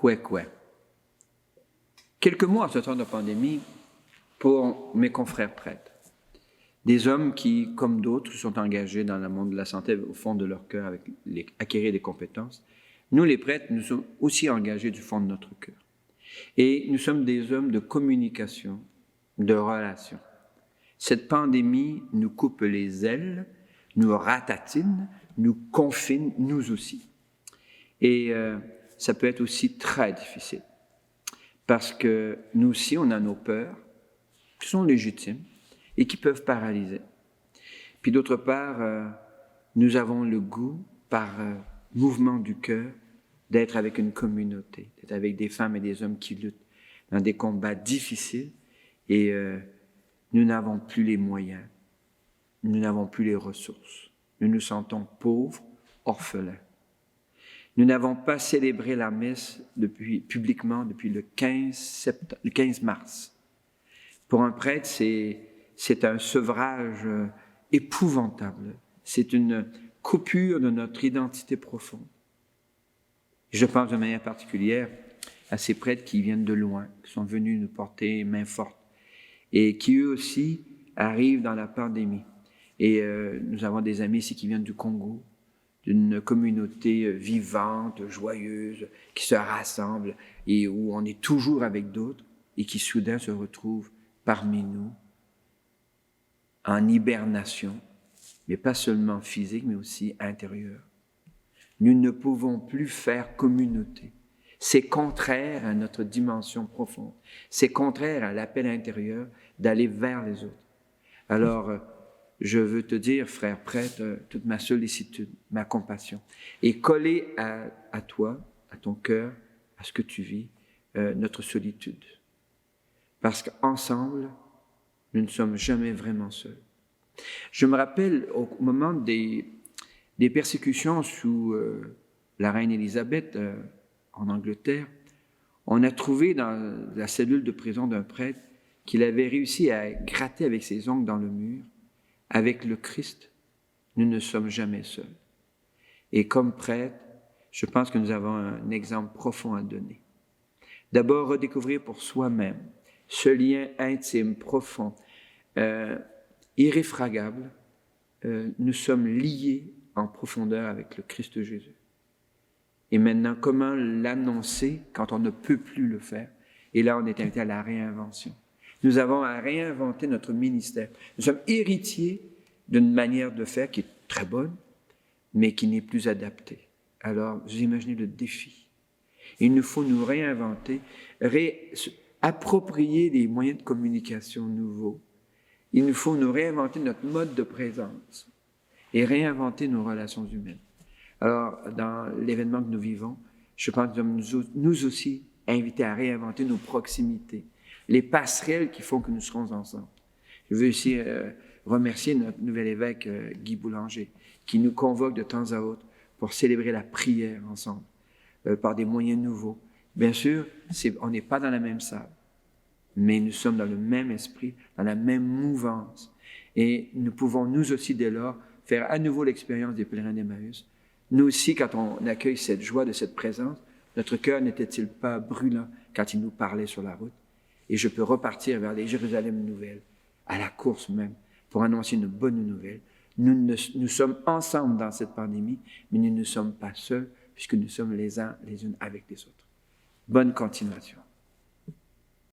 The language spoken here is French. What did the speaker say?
Quoi. Quelques mots en ce temps de pandémie pour mes confrères prêtres. Des hommes qui, comme d'autres, sont engagés dans le monde de la santé au fond de leur cœur avec acquérir des compétences. Nous, les prêtres, nous sommes aussi engagés du fond de notre cœur. Et nous sommes des hommes de communication, de relation. Cette pandémie nous coupe les ailes, nous ratatine, nous confine, nous aussi. Et ça peut être aussi très difficile. Parce que nous aussi, on a nos peurs, qui sont légitimes et qui peuvent paralyser. Puis d'autre part, nous avons le goût, par mouvement du cœur, d'être avec une communauté, d'être avec des femmes et des hommes qui luttent dans des combats difficiles et nous n'avons plus les moyens, nous n'avons plus les ressources. Nous nous sentons pauvres, orphelins. Nous n'avons pas célébré la messe publiquement depuis le 15 mars. Pour un prêtre, c'est un sevrage épouvantable. C'est une coupure de notre identité profonde. Je pense de manière particulière à ces prêtres qui viennent de loin, qui sont venus nous porter main forte et qui eux aussi arrivent dans la pandémie. Et nous avons des amis ici qui viennent du Congo, d'une communauté vivante, joyeuse, qui se rassemble et où on est toujours avec d'autres et qui soudain se retrouvent parmi nous en hibernation, mais pas seulement physique, mais aussi intérieure. Nous ne pouvons plus faire communauté. C'est contraire à notre dimension profonde. C'est contraire à l'appel intérieur d'aller vers les autres. Alors, je veux te dire, frère prêtre, toute ma sollicitude, ma compassion, et coller à toi, à ton cœur, à ce que tu vis, notre solitude. Parce qu'ensemble, nous ne sommes jamais vraiment seuls. Je me rappelle au moment des persécutions sous la reine Élisabeth en Angleterre, on a trouvé dans la cellule de prison d'un prêtre qu'il avait réussi à gratter avec ses ongles dans le mur. Avec le Christ, nous ne sommes jamais seuls. Et comme prêtre, je pense que nous avons un exemple profond à donner. D'abord, redécouvrir pour soi-même ce lien intime, profond, irréfragable. Nous sommes liés en profondeur avec le Christ Jésus. Et maintenant, comment l'annoncer quand on ne peut plus le faire? Et là, on est invité à la réinvention. Nous avons à réinventer notre ministère. Nous sommes héritiers d'une manière de faire qui est très bonne, mais qui n'est plus adaptée. Alors, vous imaginez le défi. Il nous faut nous réinventer, approprier des moyens de communication nouveaux. Il nous faut nous réinventer notre mode de présence et réinventer nos relations humaines. Alors, dans l'événement que nous vivons, je pense que nous sommes nous aussi invités à réinventer nos proximités, les passerelles qui font que nous serons ensemble. Je veux ici remercier notre nouvel évêque Guy Boulanger, qui nous convoque de temps à autre pour célébrer la prière ensemble, par des moyens nouveaux. Bien sûr, on n'est pas dans la même salle, mais nous sommes dans le même esprit, dans la même mouvance. Et nous pouvons, nous aussi, dès lors, faire à nouveau l'expérience des pèlerins d'Emmaüs. Nous aussi, quand on accueille cette joie de cette présence, notre cœur n'était-il pas brûlant quand il nous parlait sur la route? Et je peux repartir vers les Jérusalem nouvelles, à la course même, pour annoncer une bonne nouvelle. Nous sommes ensemble dans cette pandémie, mais nous ne sommes pas seuls, puisque nous sommes les uns les unes avec les autres. Bonne continuation.